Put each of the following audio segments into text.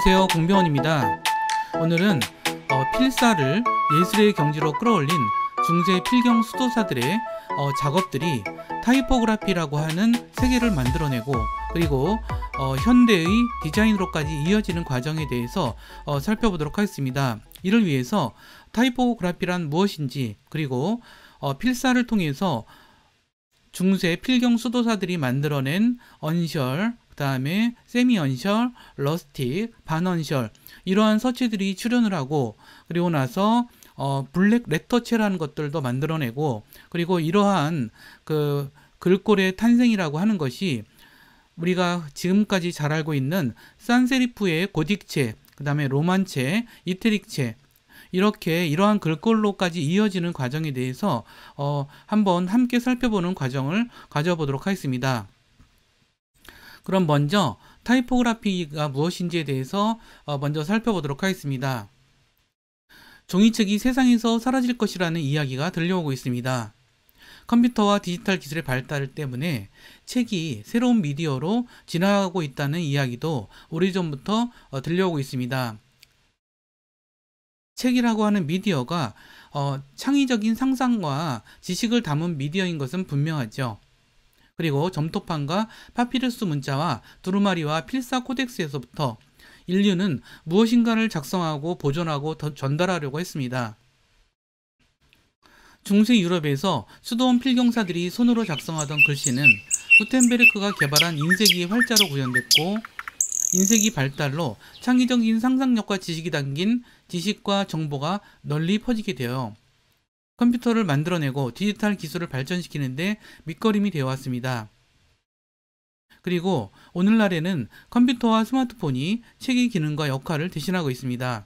안녕하세요, 공병원입니다. 오늘은 필사를 예술의 경지로 끌어올린 중세 필경 수도사들의 작업들이 타이포그라피라고 하는 세계를 만들어내고 그리고 현대의 디자인으로까지 이어지는 과정에 대해서 살펴보도록 하겠습니다. 이를 위해서 타이포그라피란 무엇인지, 그리고 필사를 통해서 중세 필경 수도사들이 만들어낸 언셜, 그 다음에 세미 언셜, 러스틱, 반언셜, 이러한 서체들이 출현을 하고, 그리고 나서 블랙 레터체라는 것들도 만들어내고, 그리고 이러한 그 글꼴의 탄생이라고 하는 것이 우리가 지금까지 잘 알고 있는 산세리프의 고딕체, 그 다음에 로만체, 이태릭체, 이렇게 이러한 글꼴로까지 이어지는 과정에 대해서 한번 함께 살펴보는 과정을 가져보도록 하겠습니다. 그럼 먼저 타이포그라피가 무엇인지에 대해서 먼저 살펴보도록 하겠습니다. 종이책이 세상에서 사라질 것이라는 이야기가 들려오고 있습니다. 컴퓨터와 디지털 기술의 발달 때문에 책이 새로운 미디어로 진화하고 있다는 이야기도 오래전부터 들려오고 있습니다. 책이라고 하는 미디어가 창의적인 상상과 지식을 담은 미디어인 것은 분명하죠. 그리고 점토판과 파피루스 문자와 두루마리와 필사 코덱스에서부터 인류는 무엇인가를 작성하고 보존하고 전달하려고 했습니다. 중세 유럽에서 수도원 필경사들이 손으로 작성하던 글씨는 구텐베르크가 개발한 인쇄기의 활자로 구현됐고, 인쇄기 발달로 창의적인 상상력과 지식이 담긴 지식과 정보가 널리 퍼지게 되어 컴퓨터를 만들어내고 디지털 기술을 발전시키는데 밑거름이 되어 왔습니다. 그리고 오늘날에는 컴퓨터와 스마트폰이 책의 기능과 역할을 대신하고 있습니다.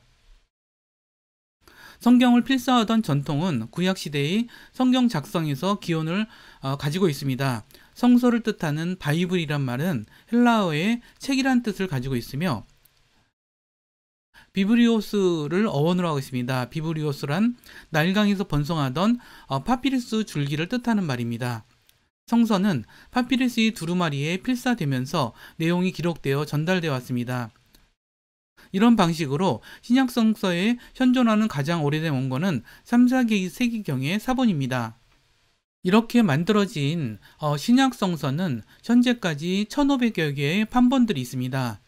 성경을 필사하던 전통은 구약시대의 성경 작성에서 기원을 가지고 있습니다. 성서를 뜻하는 바이블이란 말은 헬라어의 책이란 뜻을 가지고 있으며, 비브리오스를 어원으로 하고 있습니다. 비브리오스란 나일강에서 번성하던 파피루스 줄기를 뜻하는 말입니다. 성서는 파피루스의 두루마리에 필사되면서 내용이 기록되어 전달되어 왔습니다. 이런 방식으로 신약 성서에 현존하는 가장 오래된 원고는 3, 4세기경의 사본입니다. 이렇게 만들어진 신약 성서는 현재까지 1500여 개의 판본들이 있습니다.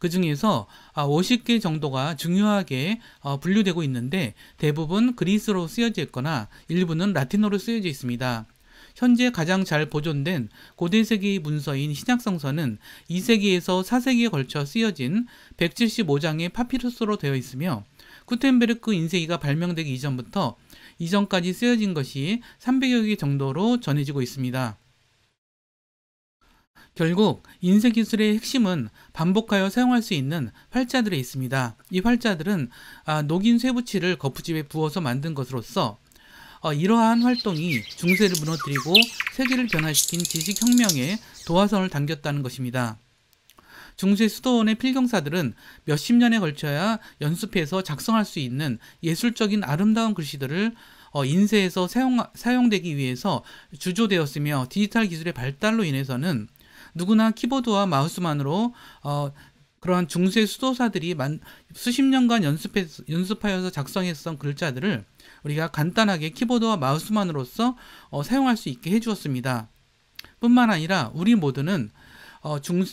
그 중에서 50개 정도가 중요하게 분류되고 있는데, 대부분 그리스어로 쓰여져 있거나 일부는 라틴어로 쓰여져 있습니다. 현재 가장 잘 보존된 고대 세계의 문서인 신약성서는 2세기에서 4세기에 걸쳐 쓰여진 175장의 파피루스로 되어 있으며, 구텐베르크 인쇄기가 발명되기 이전부터 이전까지 쓰여진 것이 300여 개 정도로 전해지고 있습니다. 결국 인쇄 기술의 핵심은 반복하여 사용할 수 있는 활자들에 있습니다. 이 활자들은 녹인 쇠붙이를 거푸집에 부어서 만든 것으로서 이러한 활동이 중세를 무너뜨리고 세계를 변화시킨 지식혁명에 도화선을 당겼다는 것입니다. 중세 수도원의 필경사들은 몇십 년에 걸쳐야 연습해서 작성할 수 있는 예술적인 아름다운 글씨들을 인쇄해서 사용되기 위해서 주조되었으며, 디지털 기술의 발달로 인해서는 누구나 키보드와 마우스만으로 그러한 중세 수도사들이 수십 년간 연습하여서 작성했던 글자들을 우리가 간단하게 키보드와 마우스만으로서 사용할 수 있게 해주었습니다. 뿐만 아니라 우리 모두는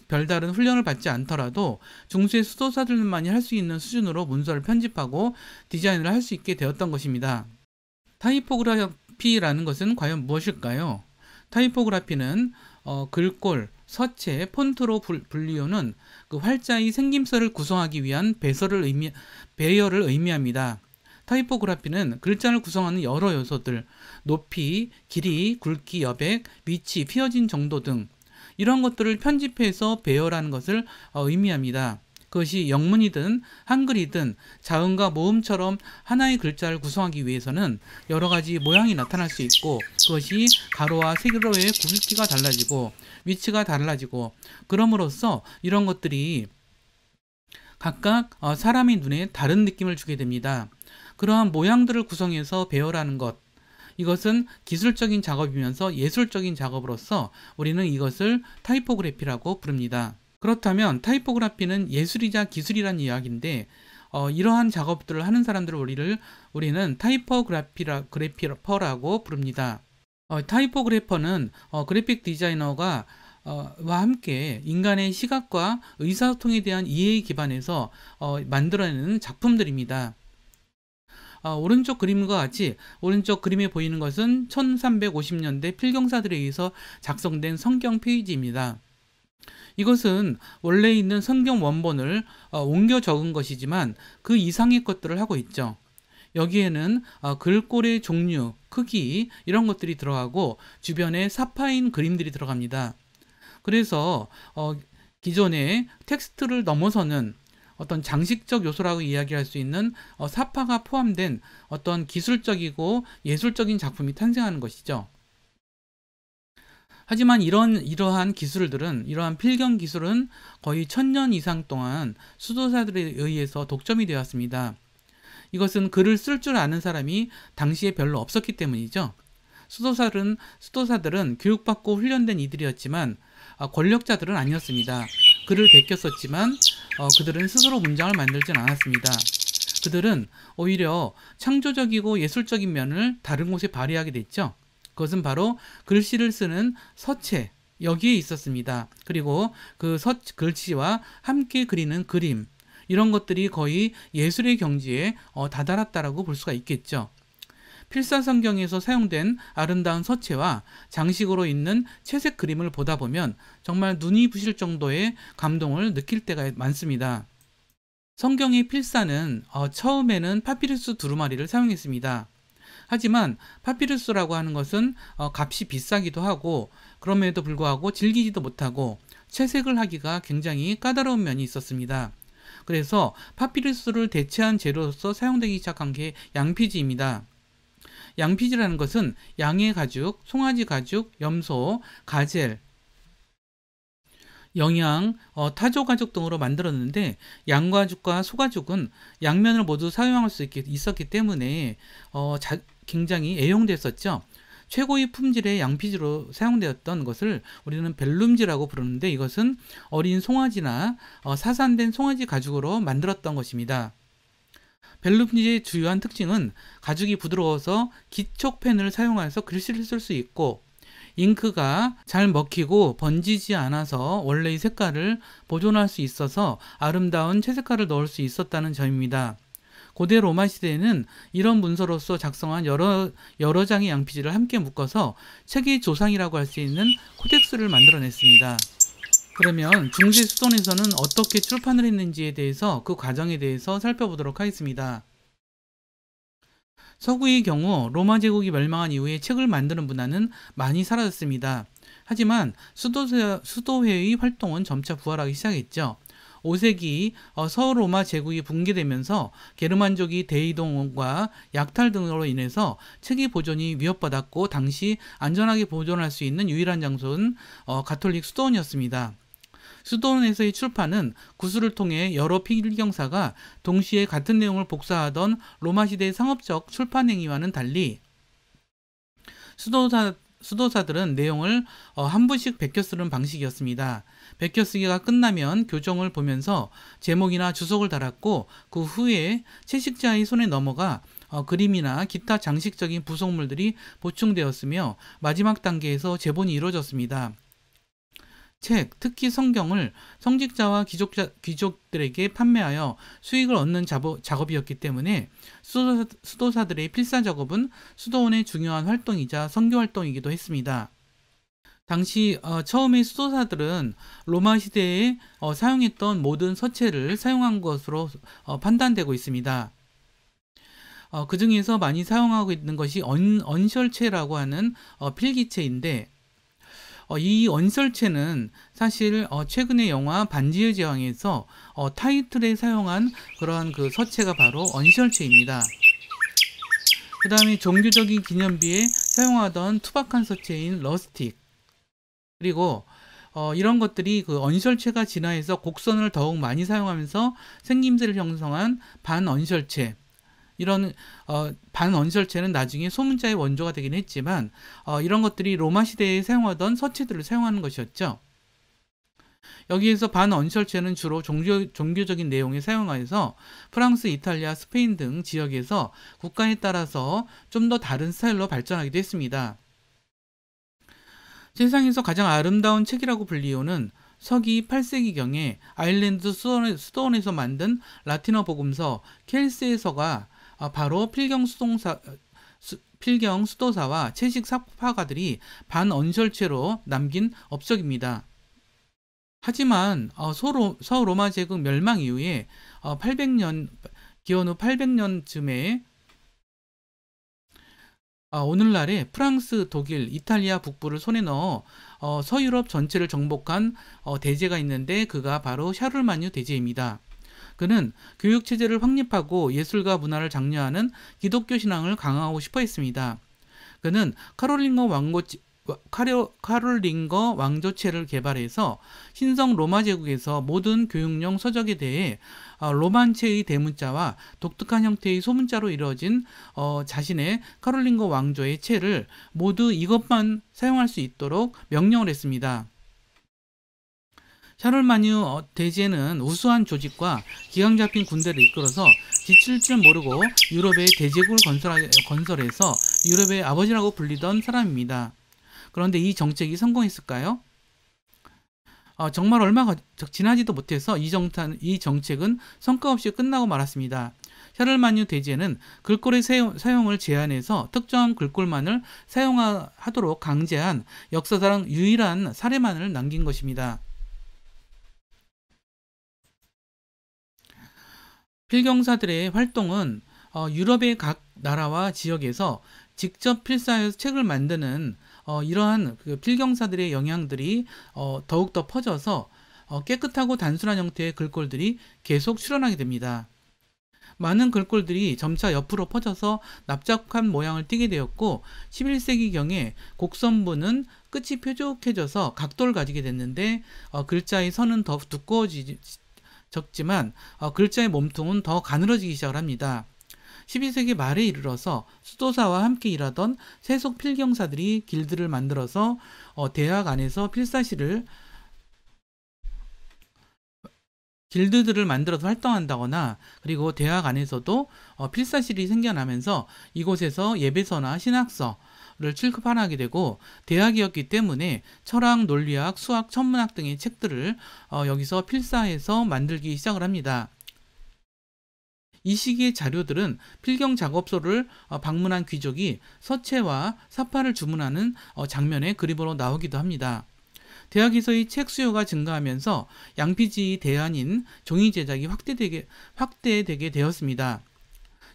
별다른 훈련을 받지 않더라도 중세 수도사들만이 할 수 있는 수준으로 문서를 편집하고 디자인을 할 수 있게 되었던 것입니다. 타이포그라피라는 것은 과연 무엇일까요? 타이포그라피는 글꼴, 서체, 폰트로 분류는 그 활자의 생김새를 구성하기 위한 배열을 의미합니다. 타이포그라피는 글자를 구성하는 여러 요소들, 높이, 길이, 굵기, 여백, 위치, 휘어진 정도 등 이런 것들을 편집해서 배열하는 것을 의미합니다. 그것이 영문이든 한글이든 자음과 모음처럼 하나의 글자를 구성하기 위해서는 여러 가지 모양이 나타날 수 있고, 그것이 가로와 세로의 굵기가 달라지고 위치가 달라지고, 그럼으로써 이런 것들이 각각 사람의 눈에 다른 느낌을 주게 됩니다. 그러한 모양들을 구성해서 배열하는 것, 이것은 기술적인 작업이면서 예술적인 작업으로서 우리는 이것을 타이포그래피라고 부릅니다. 그렇다면 타이포그라피는 예술이자 기술이란 이야기인데 이러한 작업들을 하는 사람들을 우리는 타이포그래퍼라고 부릅니다. 타이포그래퍼는 그래픽 디자이너가 와 함께 인간의 시각과 의사소통에 대한 이해에 기반해서 만들어내는 작품들입니다. 오른쪽 그림과 같이 오른쪽 그림에 보이는 것은 1350년대 필경사들에 의해서 작성된 성경 페이지입니다. 이것은 원래 있는 성경 원본을 옮겨 적은 것이지만 그 이상의 것들을 하고 있죠. 여기에는 글꼴의 종류, 크기 이런 것들이 들어가고 주변에 사파인 그림들이 들어갑니다. 그래서 기존의 텍스트를 넘어서는 어떤 장식적 요소라고 이야기할 수 있는 사파가 포함된 어떤 기술적이고 예술적인 작품이 탄생하는 것이죠. 하지만 이러한 기술들은, 이러한 필경 기술은 거의 1000년 이상 동안 수도사들에 의해서 독점이 되었습니다. 이것은 글을 쓸 줄 아는 사람이 당시에 별로 없었기 때문이죠. 수도사들은 교육받고 훈련된 이들이었지만 권력자들은 아니었습니다. 글을 베꼈었지만 그들은 스스로 문장을 만들진 않았습니다. 그들은 오히려 창조적이고 예술적인 면을 다른 곳에 발휘하게 됐죠. 그것은 바로 글씨를 쓰는 서체, 여기에 있었습니다. 그리고 그 글씨와 함께 그리는 그림, 이런 것들이 거의 예술의 경지에 다다랐다라고 볼 수가 있겠죠. 필사성경에서 사용된 아름다운 서체와 장식으로 있는 채색 그림을 보다 보면 정말 눈이 부실 정도의 감동을 느낄 때가 많습니다. 성경의 필사는 처음에는 파피루스 두루마리를 사용했습니다. 하지만 파피루스라고 하는 것은 값이 비싸기도 하고 그럼에도 불구하고 질기지도 못하고 채색을 하기가 굉장히 까다로운 면이 있었습니다. 그래서 파피루스를 대체한 재료로서 사용되기 시작한 게 양피지입니다. 양피지라는 것은 양의 가죽, 송아지 가죽, 염소, 가젤, 영양, 타조 가죽 등으로 만들었는데 양가죽과 소가죽은 양면을 모두 사용할 수 있었기 때문에 굉장히 애용됐었죠. 최고의 품질의 양피지로 사용되었던 것을 우리는 벨룸지라고 부르는데 이것은 어린 송아지나 사산된 송아지 가죽으로 만들었던 것입니다. 벨룸지의 주요한 특징은 가죽이 부드러워서 기촉펜을 사용해서 글씨를 쓸 수 있고 잉크가 잘 먹히고 번지지 않아서 원래의 색깔을 보존할 수 있어서 아름다운 채색깔을 넣을 수 있었다는 점입니다. 고대 로마 시대에는 이런 문서로서 작성한 여러 장의 양피지를 함께 묶어서 책의 조상이라고 할 수 있는 코덱스를 만들어냈습니다. 그러면 중세 수도원에서는 어떻게 출판을 했는지에 대해서 그 과정에 대해서 살펴보도록 하겠습니다. 서구의 경우 로마 제국이 멸망한 이후에 책을 만드는 문화는 많이 사라졌습니다. 하지만 수도회의 활동은 점차 부활하기 시작했죠. 5세기 서로마 제국이 붕괴되면서 게르만족이 대이동과 약탈 등으로 인해서 책의 보존이 위협받았고 당시 안전하게 보존할 수 있는 유일한 장소는 가톨릭 수도원이었습니다. 수도원에서의 출판은 구술을 통해 여러 필경사가 동시에 같은 내용을 복사하던 로마 시대의 상업적 출판 행위와는 달리 수도사들은 내용을 한 부씩 베껴 쓰는 방식이었습니다. 베껴 쓰기가 끝나면 교정을 보면서 제목이나 주석을 달았고 그 후에 채식자의 손에 넘어가 그림이나 기타 장식적인 부속물들이 보충되었으며 마지막 단계에서 제본이 이루어졌습니다. 책, 특히 성경을 성직자와 귀족들에게 판매하여 수익을 얻는 작업이었기 때문에 수도사들의 필사 작업은 수도원의 중요한 활동이자 선교 활동이기도 했습니다. 당시 처음에 수도사들은 로마 시대에 사용했던 모든 서체를 사용한 것으로 판단되고 있습니다. 그 중에서 많이 사용하고 있는 것이 언셜체라고 하는 필기체인데 이 언설체는 사실 최근의 영화 반지의 제왕에서 타이틀에 사용한 그러한 그 서체가 바로 언설체입니다. 그 다음에 종교적인 기념비에 사용하던 투박한 서체인 러스틱, 그리고 이런 것들이 그 언설체가 진화해서 곡선을 더욱 많이 사용하면서 생김새를 형성한 반언설체, 이런 반언설체는 나중에 소문자의 원조가 되긴 했지만 이런 것들이 로마 시대에 사용하던 서체들을 사용하는 것이었죠. 여기에서 반언셜체는 주로 종교적인 내용에 사용하여서 프랑스, 이탈리아, 스페인 등 지역에서 국가에 따라서 좀 더 다른 스타일로 발전하기도 했습니다. 세상에서 가장 아름다운 책이라고 불리우는 서기 8세기경에 아일랜드 수도원에서 만든 라틴어 복음서 켈세서가 바로 필경 수도사와 채식 사파가들이 반언셜체로 남긴 업적입니다. 하지만 서로마 제국 멸망 이후에 800년 기원 후 800년쯤에 오늘날에 프랑스, 독일, 이탈리아 북부를 손에 넣어 서유럽 전체를 정복한 대제가 있는데 그가 바로 샤를마뉴 대제입니다. 그는 교육체제를 확립하고 예술과 문화를 장려하는 기독교 신앙을 강화하고 싶어 했습니다. 그는 카롤링거 왕조체를 개발해서 신성 로마 제국에서 모든 교육용 서적에 대해 로만체의 대문자와 독특한 형태의 소문자로 이루어진 자신의 카롤링거 왕조의 체를 모두 이것만 사용할 수 있도록 명령을 했습니다. 샤를마뉴 대제는 우수한 조직과 기강 잡힌 군대를 이끌어서 지칠 줄 모르고 유럽의 대제국을 건설해서 유럽의 아버지라고 불리던 사람입니다. 그런데 이 정책이 성공했을까요? 정말 얼마 지나지도 못해서 이 정책은 성과 없이 끝나고 말았습니다. 샤를마뉴 대제는 글꼴의 사용을 제한해서 특정한 글꼴만을 사용하도록 강제한 역사상 유일한 사례만을 남긴 것입니다. 필경사들의 활동은 유럽의 각 나라와 지역에서 직접 필사해서 책을 만드는 이러한 필경사들의 영향들이 더욱더 퍼져서 깨끗하고 단순한 형태의 글꼴들이 계속 출현하게 됩니다. 많은 글꼴들이 점차 옆으로 퍼져서 납작한 모양을 띠게 되었고 11세기경에 곡선부는 끝이 뾰족해져서 각도를 가지게 됐는데 글자의 선은 더 두꺼워졌지만 글자의 몸통은 더 가늘어지기 시작을 합니다. 12세기 말에 이르러서 수도사와 함께 일하던 세속 필경사들이 길드를 만들어서 대학 안에서 길드들을 만들어서 활동한다거나 그리고 대학 안에서도 필사실이 생겨나면서 이곳에서 예배서나 신학서를 출판하게 되고 대학이었기 때문에 철학, 논리학, 수학, 천문학 등의 책들을 여기서 필사해서 만들기 시작을 합니다. 이 시기의 자료들은 필경 작업소를 방문한 귀족이 서체와 사파를 주문하는 장면의 그림으로 나오기도 합니다. 대학에서의 책 수요가 증가하면서 양피지 대안인 종이 제작이 확대되게 되었습니다.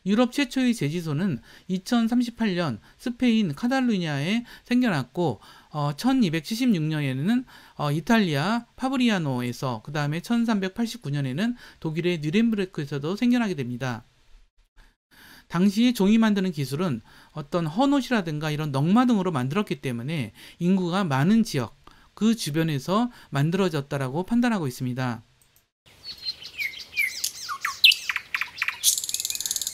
유럽 최초의 제지소는 2038년 스페인 카탈루냐에 생겨났고 1276년에는 이탈리아 파브리아노에서 그 다음에 1389년에는 독일의 뉴렌베르크에서도 생겨나게 됩니다. 당시 종이 만드는 기술은 어떤 헌옷이라든가 이런 넝마 등으로 만들었기 때문에 인구가 많은 지역, 그 주변에서 만들어졌다라고 판단하고 있습니다.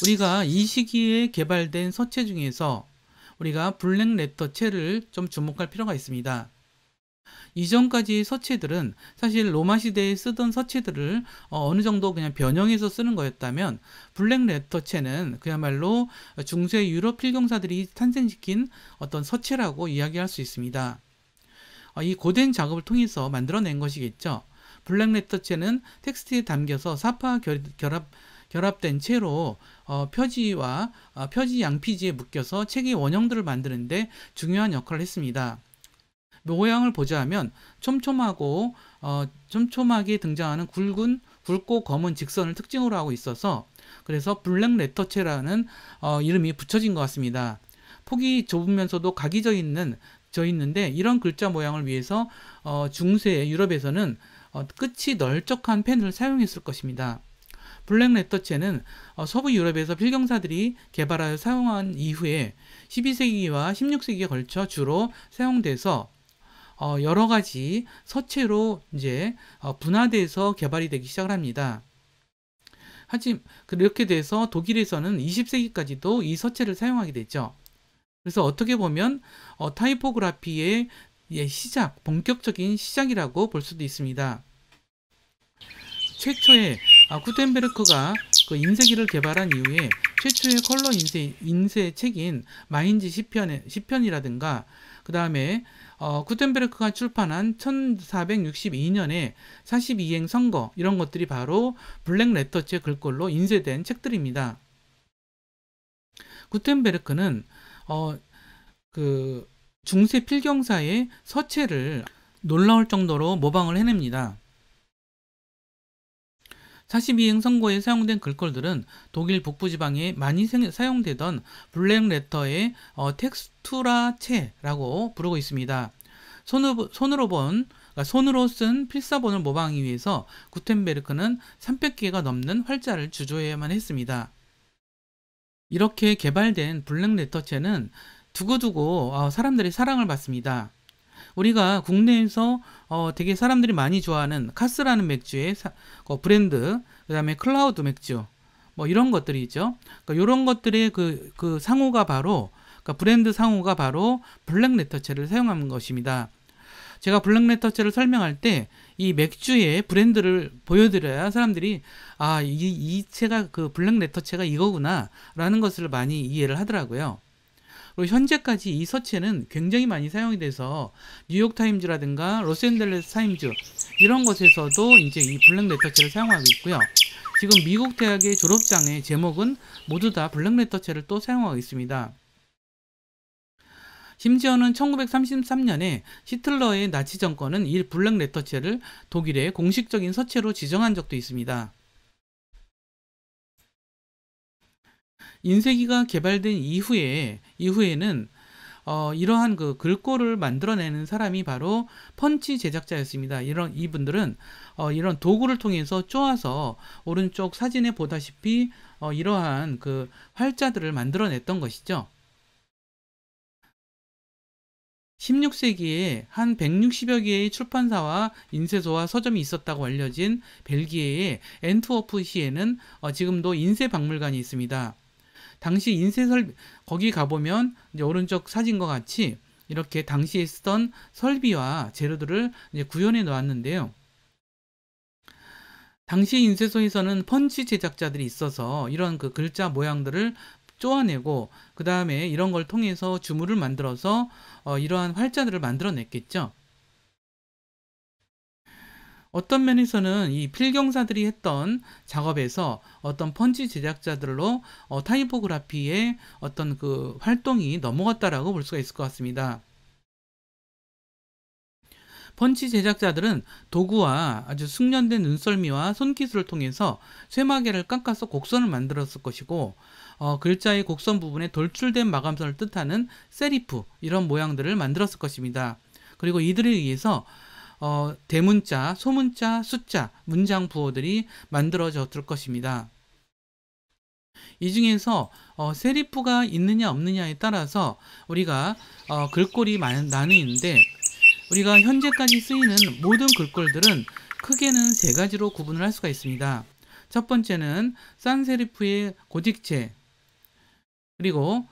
우리가 이 시기에 개발된 서체 중에서 우리가 블랙레터체를 좀 주목할 필요가 있습니다. 이전까지의 서체들은 사실 로마 시대에 쓰던 서체들을 어느 정도 그냥 변형해서 쓰는 거였다면 블랙레터체는 그야말로 중세 유럽 필경사들이 탄생시킨 어떤 서체라고 이야기할 수 있습니다. 이 고된 작업을 통해서 만들어낸 것이겠죠. 블랙레터체는 텍스트에 담겨서 사파와 결합된 채로 표지와 표지 양피지에 묶여서 책의 원형들을 만드는데 중요한 역할을 했습니다. 모양을 보자면 촘촘하게 등장하는 굵고 검은 직선을 특징으로 하고 있어서 그래서 블랙레터체라는 이름이 붙여진 것 같습니다. 폭이 좁으면서도 각이 져 있는데 이런 글자 모양을 위해서 중세 유럽에서는 끝이 널쩍한 펜을 사용했을 것입니다. 블랙레터체는 서부 유럽에서 필경사들이 개발하여 사용한 이후에 12세기와 16세기에 걸쳐 주로 사용돼서 여러 가지 서체로 이제 분화돼서 개발이 되기 시작을 합니다. 하지만 그렇게 돼서 독일에서는 20세기까지도 이 서체를 사용하게 되죠. 그래서 어떻게 보면 타이포그라피의 본격적인 시작이라고 볼 수도 있습니다. 최초의 구텐베르크가 그 인쇄기를 개발한 이후에 최초의 컬러 인쇄 책인 마인지 시편이라든가 그 다음에 구텐베르크가 출판한 1462년에 42행 선거 이런 것들이 바로 블랙 레터체 글꼴로 인쇄된 책들입니다. 구텐베르크는 그 중세 필경사의 서체를 놀라울 정도로 모방을 해냅니다. 42행 선거에 사용된 글꼴들은 독일 북부지방에 많이 사용되던 블랙 레터의 텍스투라체라고 부르고 있습니다. 손으로 쓴 필사본을 모방하기 위해서 구텐베르크는 300개가 넘는 활자를 주조해야만 했습니다. 이렇게 개발된 블랙 레터체는 두고두고 사람들의 사랑을 받습니다. 우리가 국내에서 되게 사람들이 많이 좋아하는 카스라는 맥주의 브랜드, 그 다음에 클라우드 맥주, 뭐 이런 것들이 있죠. 그러니까 이런 것들의 그 상호가 바로, 그러니까 브랜드 상호가 바로 블랙 레터체를 사용하는 것입니다. 제가 블랙 레터체를 설명할 때 이 맥주의 브랜드를 보여드려야 사람들이 이 채가 그 블랙 레터체가 이거구나 라는 것을 많이 이해를 하더라고요. 그리고 현재까지 이 서체는 굉장히 많이 사용이 돼서 뉴욕타임즈라든가 로스앤젤레스 타임즈 이런 곳에서도 이제 이 블랙 레터체를 사용하고 있고요. 지금 미국 대학의 졸업장의 제목은 모두 다 블랙 레터체를 또 사용하고 있습니다. 심지어는 1933년에 히틀러의 나치 정권은 이 블랙 레터체를 독일의 공식적인 서체로 지정한 적도 있습니다. 인쇄기가 개발된 이후에는 이러한 그 글꼴을 만들어내는 사람이 바로 펀치 제작자였습니다. 이분들은 이런 도구를 통해서 쪼아서 오른쪽 사진에 보다시피 이러한 그 활자들을 만들어냈던 것이죠. 16세기에 한 160여 개의 출판사와 인쇄소와 서점이 있었다고 알려진 벨기에의 앤트워프시에는 지금도 인쇄박물관이 있습니다. 당시 거기 가보면 이제 오른쪽 사진과 같이 이렇게 당시에 쓰던 설비와 재료들을 이제 구현해 놓았는데요. 당시 인쇄소에서는 펀치 제작자들이 있어서 이런 그 글자 모양들을 쪼아내고 그 다음에 이런 걸 통해서 주물을 만들어서 이러한 활자들을 만들어냈겠죠. 어떤 면에서는 이 필경사들이 했던 작업에서 어떤 펀치 제작자들로 타이포그라피의 어떤 그 활동이 넘어갔다라고 볼 수가 있을 것 같습니다. 펀치 제작자들은 도구와 아주 숙련된 눈썰미와 손기술을 통해서 쇠마개를 깎아서 곡선을 만들었을 것이고 글자의 곡선 부분에 돌출된 마감선을 뜻하는 세리프 이런 모양들을 만들었을 것입니다. 그리고 이들에 의해서 대문자, 소문자, 숫자, 문장 부호들이 만들어졌을 것입니다. 이 중에서 세리프가 있느냐 없느냐에 따라서 우리가 글꼴이 나뉘는데 우리가 현재까지 쓰이는 모든 글꼴들은 크게는 세 가지로 구분을 할 수가 있습니다. 첫 번째는 산세리프의 고딕체, 그리고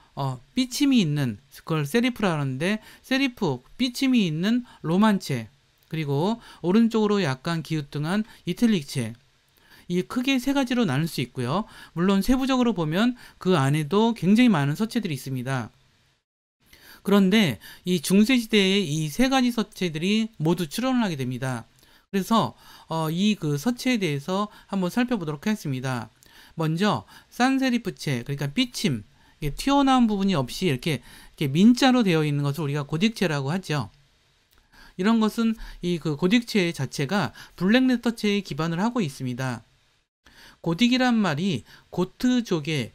삐침이 있는, 그걸 세리프라 하는데 세리프, 삐침이 있는 로만체, 그리고 오른쪽으로 약간 기우뚱한 이탈릭체, 이 크게 세 가지로 나눌 수 있고요. 물론 세부적으로 보면 그 안에도 굉장히 많은 서체들이 있습니다. 그런데 이 중세시대에 이 세 가지 서체들이 모두 출현을 하게 됩니다. 그래서 이 그 서체에 대해서 한번 살펴보도록 하겠습니다. 먼저 산세리프체, 그러니까 삐침, 튀어나온 부분이 없이 이렇게 민자로 되어 있는 것을 우리가 고딕체라고 하죠. 이런 것은 이 그 고딕체 자체가 블랙 레터체에 기반을 하고 있습니다. 고딕이란 말이 고트족의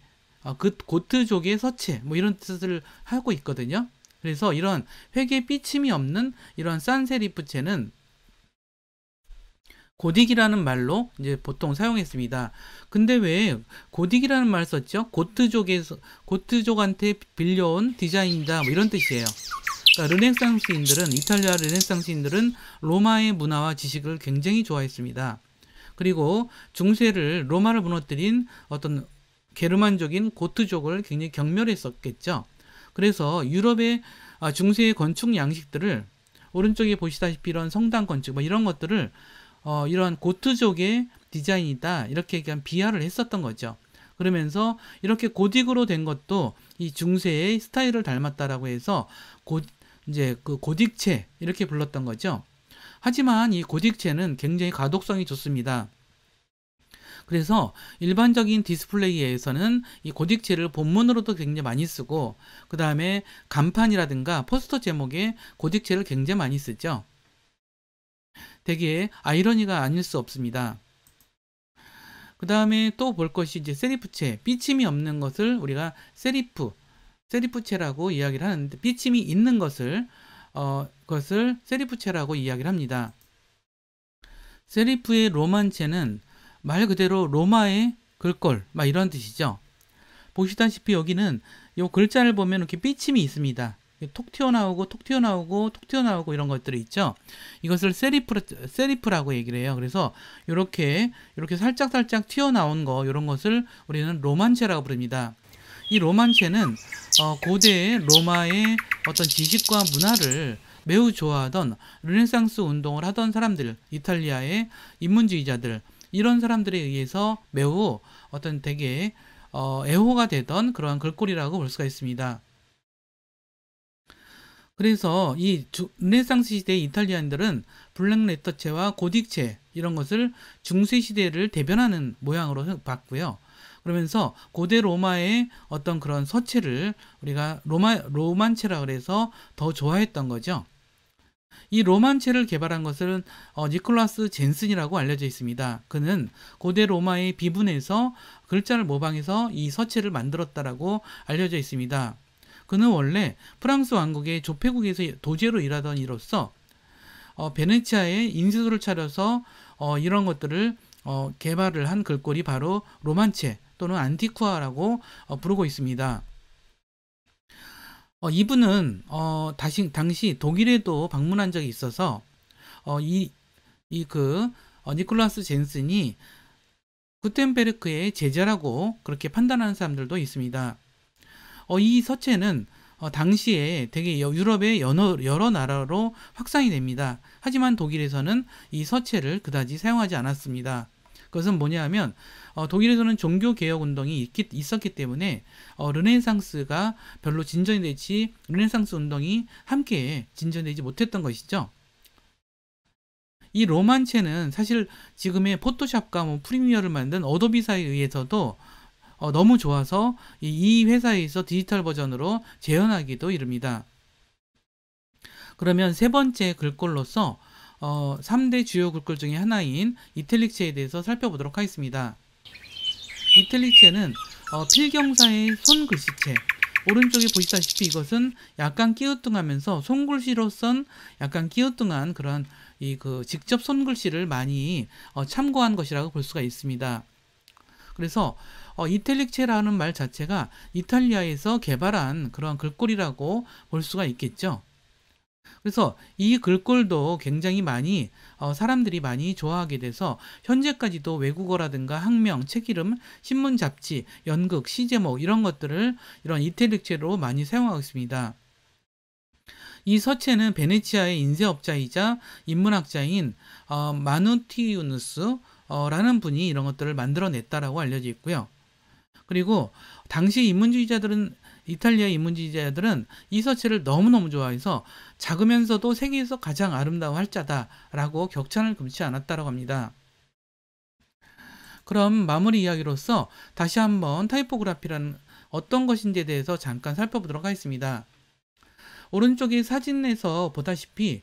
고트족의 서체 뭐 이런 뜻을 하고 있거든요. 그래서 이런 획의 삐침이 없는 이런 산세리프체는 고딕이라는 말로 이제 보통 사용했습니다. 근데 왜 고딕이라는 말을 썼죠? 고트족한테 빌려온 디자인이다 뭐 이런 뜻이에요. 그러니까 이탈리아 르네상스인들은 로마의 문화와 지식을 굉장히 좋아했습니다. 그리고 로마를 무너뜨린 어떤 게르만족인 고트족을 굉장히 경멸했었겠죠. 그래서 유럽의 중세의 건축 양식들을 오른쪽에 보시다시피 이런 성당 건축 뭐 이런 것들을 이런 고트족의 디자인이다 이렇게 그냥 비하를 했었던 거죠. 그러면서 이렇게 고딕으로 된 것도 이 중세의 스타일을 닮았다라고 해서 이제 그 고딕체 이렇게 불렀던 거죠. 하지만 이 고딕체는 굉장히 가독성이 좋습니다. 그래서 일반적인 디스플레이에서는 이 고딕체를 본문으로도 굉장히 많이 쓰고, 그 다음에 간판이라든가 포스터 제목에 고딕체를 굉장히 많이 쓰죠. 되게 아이러니가 아닐 수 없습니다. 그 다음에 또 볼 것이 이제 세리프체, 삐침이 없는 것을 우리가 세리프체라고 이야기를 하는데, 삐침이 있는 그것을 세리프체라고 이야기를 합니다. 세리프의 로만체는 말 그대로 로마의 글꼴, 막 이런 뜻이죠. 보시다시피 여기는 이 글자를 보면 이렇게 삐침이 있습니다. 톡 튀어나오고 톡 튀어나오고 톡 튀어나오고 이런 것들이 있죠. 이것을 세리프라고 얘기를 해요. 그래서 이렇게 살짝 튀어나온 거, 이런 것을 우리는 로만체라고 부릅니다. 이 로만체는 고대 로마의 어떤 지식과 문화를 매우 좋아하던 르네상스 운동을 하던 사람들, 이탈리아의 인문주의자들, 이런 사람들에 의해서 매우 어떤 되게 애호가 되던 그러한 글꼴이라고 볼 수가 있습니다. 그래서 이 르네상스 시대의 이탈리아인들은 블랙레터체와 고딕체 이런 것을 중세 시대를 대변하는 모양으로 봤고요. 그러면서 고대 로마의 어떤 그런 서체를 우리가 로만체라 그래서 더 좋아했던 거죠. 이 로만체를 개발한 것은 니콜라스 젠슨이라고 알려져 있습니다. 그는 고대 로마의 비분에서 글자를 모방해서 이 서체를 만들었다라고 알려져 있습니다. 그는 원래 프랑스 왕국의 조폐국에서 도제로 일하던 이로써 베네치아에 인쇄소를 차려서 이런 것들을 개발을 한 글꼴이 바로 로만체 또는 안티쿠아라고 부르고 있습니다. 이분은 당시 독일에도 방문한 적이 있어서 니콜라스 젠슨이 구텐베르크의 제자라고 그렇게 판단하는 사람들도 있습니다. 이 서체는 당시에 되게 유럽의 여러 나라로 확산이 됩니다. 하지만 독일에서는 이 서체를 그다지 사용하지 않았습니다. 그것은 뭐냐면 독일에서는 종교개혁 운동이 있었기 때문에 르네상스가 별로 르네상스 운동이 함께 진전되지 못했던 것이죠. 이 로만체는 사실 지금의 포토샵과 프리미어를 만든 어도비사에 의해서도 너무 좋아서 이 회사에서 디지털 버전으로 재현하기도 이릅니다. 그러면 세 번째 글꼴로서 3대 주요 글꼴 중에 하나인 이탈릭체에 대해서 살펴보도록 하겠습니다. 이탈릭체는 필경사의 손글씨체, 오른쪽에 보시다시피 이것은 약간 끼우뚱하면서 손글씨로 쓴 약간 끼우뚱한 그런 직접 손글씨를 많이 참고한 것이라고 볼 수가 있습니다. 그래서 이탈릭체라는 말 자체가 이탈리아에서 개발한 그런 글꼴이라고 볼 수가 있겠죠. 그래서 이 글꼴도 굉장히 많이 사람들이 많이 좋아하게 돼서 현재까지도 외국어라든가 학명, 책 이름, 신문, 잡지, 연극, 시 제목 이런 것들을 이런 이탈릭체로 많이 사용하고 있습니다. 이 서체는 베네치아의 인쇄업자이자 인문학자인 마누티우누스 라는 분이 이런 것들을 만들어냈다라고 알려져 있고요. 그리고 당시 이탈리아 인문주의자들은 이 서체를 너무너무 좋아해서 작으면서도 세계에서 가장 아름다운 활자다라고 격찬을 금치 않았다고 합니다. 그럼 마무리 이야기로서 다시 한번 타이포그라피라는 어떤 것인지에 대해서 잠깐 살펴보도록 하겠습니다. 오른쪽에 사진에서 보다시피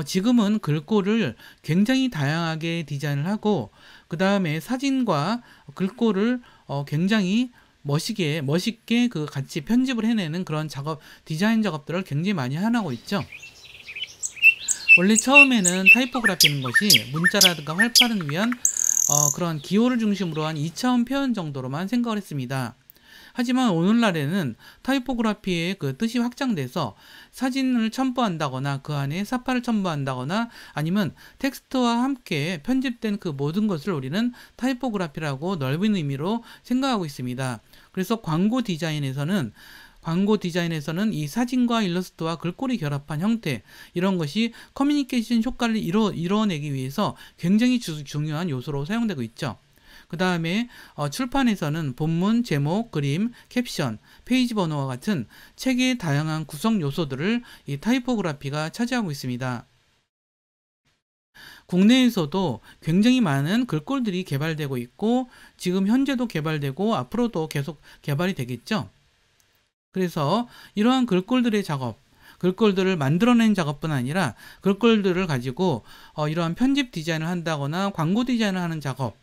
지금은 글꼴을 굉장히 다양하게 디자인을 하고 그 다음에 사진과 글꼴을 굉장히 멋있게 같이 편집을 해내는 그런 디자인 작업들을 굉장히 많이 하고 있죠. 원래 처음에는 타이포그라피는 것이 문자라든가 활발을 위한 그런 기호를 중심으로 한 2차원 표현 정도로만 생각을 했습니다. 하지만 오늘날에는 타이포그라피의 그 뜻이 확장돼서 사진을 첨부한다거나 그 안에 사파를 첨부한다거나 아니면 텍스트와 함께 편집된 그 모든 것을 우리는 타이포그라피라고 넓은 의미로 생각하고 있습니다. 그래서 광고 디자인에서는 광고 디자인에서는 이 사진과 일러스트와 글꼴이 결합한 형태, 이런 것이 커뮤니케이션 효과를 이뤄내기 위해서 굉장히 중요한 요소로 사용되고 있죠. 그 다음에 출판에서는 본문, 제목, 그림, 캡션, 페이지 번호와 같은 책의 다양한 구성 요소들을 이 타이포그래피가 차지하고 있습니다. 국내에서도 굉장히 많은 글꼴들이 개발되고 있고, 지금 현재도 개발되고 앞으로도 계속 개발이 되겠죠. 그래서 이러한 글꼴들의 작업, 글꼴들을 만들어낸 작업뿐 아니라 글꼴들을 가지고 이러한 편집 디자인을 한다거나 광고 디자인을 하는 작업,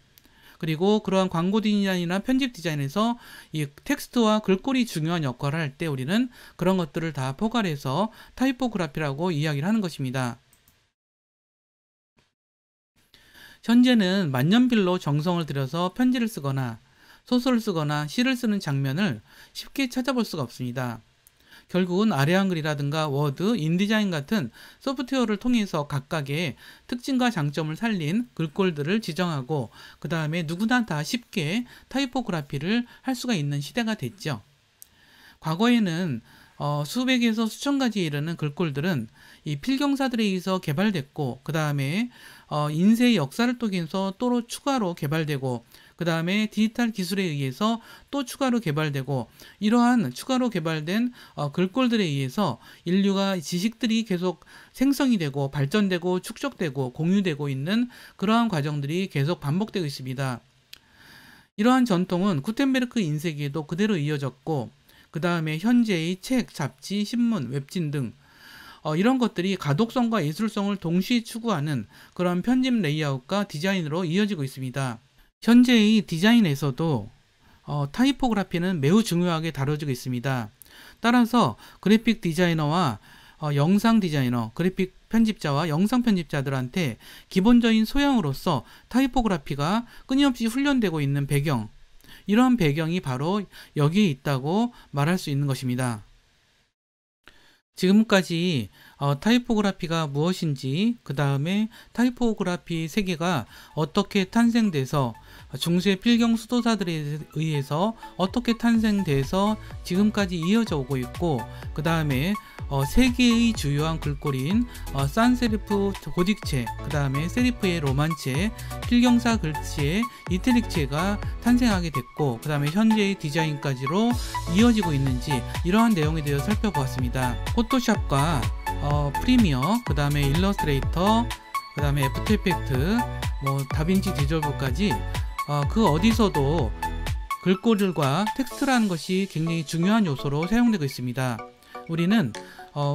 그리고 그러한 광고 디자인이나 편집 디자인에서 이 텍스트와 글꼴이 중요한 역할을 할 때 우리는 그런 것들을 다 포괄해서 타이포그래피라고 이야기를 하는 것입니다. 현재는 만년필로 정성을 들여서 편지를 쓰거나 소설을 쓰거나 시를 쓰는 장면을 쉽게 찾아볼 수가 없습니다. 결국은 아래 한글이라든가 워드, 인디자인 같은 소프트웨어를 통해서 각각의 특징과 장점을 살린 글꼴들을 지정하고 그 다음에 누구나 다 쉽게 타이포그래피를 할 수가 있는 시대가 됐죠. 과거에는 수백에서 수천 가지에 이르는 글꼴들은 이 필경사들에 의해서 개발됐고, 그 다음에 인쇄의 역사를 통해서 또 추가로 개발되고, 그 다음에 디지털 기술에 의해서 또 추가로 개발되고, 이러한 추가로 개발된 글꼴들에 의해서 인류가 지식들이 계속 생성이 되고 발전되고 축적되고 공유되고 있는 그러한 과정들이 계속 반복되고 있습니다. 이러한 전통은 구텐베르크 인쇄기에도 그대로 이어졌고, 그 다음에 현재의 책, 잡지, 신문, 웹진 등 이런 것들이 가독성과 예술성을 동시에 추구하는 그런 편집 레이아웃과 디자인으로 이어지고 있습니다. 현재의 디자인에서도 타이포그래피는 매우 중요하게 다뤄지고 있습니다. 따라서 그래픽 디자이너와 영상 디자이너, 그래픽 편집자와 영상 편집자들한테 기본적인 소양으로서 타이포그래피가 끊임없이 훈련되고 있는 배경, 이러한 배경이 바로 여기에 있다고 말할 수 있는 것입니다. 지금까지 타이포그래피가 무엇인지, 그 다음에 타이포그래피 세계가 어떻게 탄생돼서 중세 필경 수도사들에 의해서 어떻게 탄생돼서 지금까지 이어져 오고 있고, 그 다음에 세계의 주요한 글꼴인 산세리프 고딕체, 그 다음에 세리프의 로만체, 필경사 글씨의 이태릭체가 탄생하게 됐고, 그 다음에 현재의 디자인까지로 이어지고 있는지, 이러한 내용에 대해 살펴보았습니다. 포토샵과 프리미어, 그 다음에 일러스트레이터, 그 다음에 애프터 이펙트, 다빈치 디졸브까지 그 어디서도 글꼴들과 텍스트라는 것이 굉장히 중요한 요소로 사용되고 있습니다.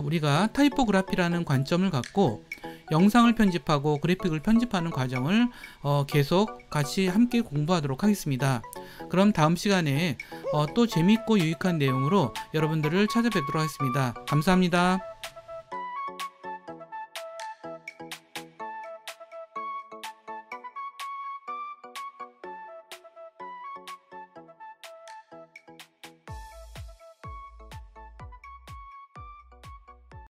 우리가 타이포그래피라는 관점을 갖고 영상을 편집하고 그래픽을 편집하는 과정을 계속 같이 함께 공부하도록 하겠습니다. 그럼 다음 시간에 또 재밌고 유익한 내용으로 여러분들을 찾아뵙도록 하겠습니다. 감사합니다.